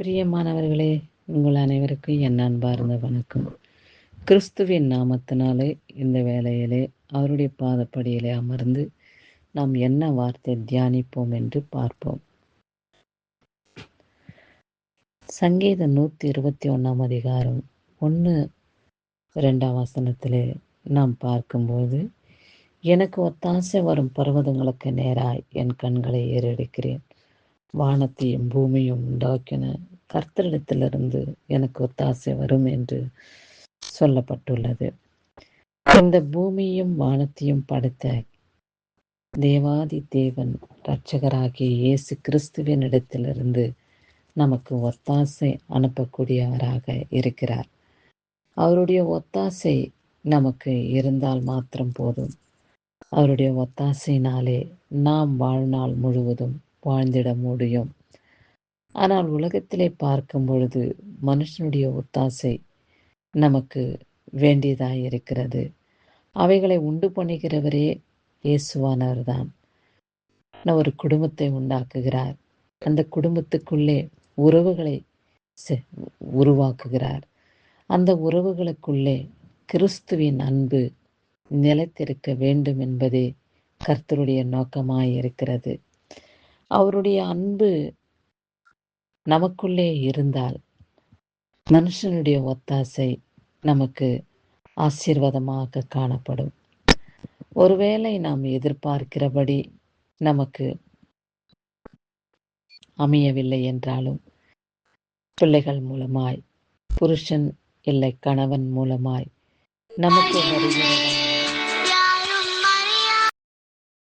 பிரியமானவர்களே, உங்கள் அனைவருக்கும் என் அன்பார்ந்த வணக்கம். கிறிஸ்துவின் நாமத்தினாலே இந்த வேளையிலே அவருடைய பாதப்படியிலே அமர்ந்து நாம் என்ன வார்த்தை தியானிப்போம் என்று பார்ப்போம். சங்கீதம் 121 அதிகாரம் 1-2 வசனத்திலே நாம் பார்க்கும்போது, எனக்கு ஒத்தாசை வரும் பர்வதங்களுக்கு நேராய் என் கண்களை ஏறெடுக்கிறேன். வானத்தையும் பூமியும் உண்டாக்கின கர்த்தரிடத்திலிருந்து எனக்கு ஒத்தாசை வரும் என்று சொல்லப்பட்டுள்ளது. இந்த பூமியும் வானத்தையும் படைத்த தேவாதி தேவன் இரட்சகராகிய இயேசு கிறிஸ்துவின் இடத்திலிருந்து நமக்கு ஒத்தாசை அனுப்பக்கூடியவராக இருக்கிறார். அவருடைய ஒத்தாசை நமக்கு இருந்தால் மாத்திரம் போதும். அவருடைய ஒத்தாசையினாலே நாம் வாழ்நாள் முழுவதும் வாழ்ந்திட முடியும். ஆனால் உலகத்திலே பார்க்கும் பொழுது மனுஷனுடைய ஒத்தாசை நமக்கு வேண்டியதாய் இருக்கிறது. அவைகளை உண்டு பண்ணுகிறவரே இயேசுவானவர் தான். ஒரு குடும்பத்தை உண்டாக்குகிறார். அந்த குடும்பத்துக்குள்ளே உறவுகளை உருவாக்குகிறார். அந்த உறவுகளுக்குள்ளே கிறிஸ்துவின் அன்பு நிலைத்திருக்க வேண்டும் என்பதே கர்த்தருடைய நோக்கமாய் இருக்கிறது. அவருடைய அன்பு நமக்குள்ளே இருந்தால் மனுஷனுடைய ஒத்தாசை நமக்கு ஆசீர்வாதமாக காணப்படும். ஒருவேளை நாம் எதிர்பார்க்கிறபடி நமக்கு அமையவில்லை என்றாலும், பிள்ளைகள் மூலமாய், புருஷன் இல்லை கணவன் மூலமாய் நமக்கு வருகிற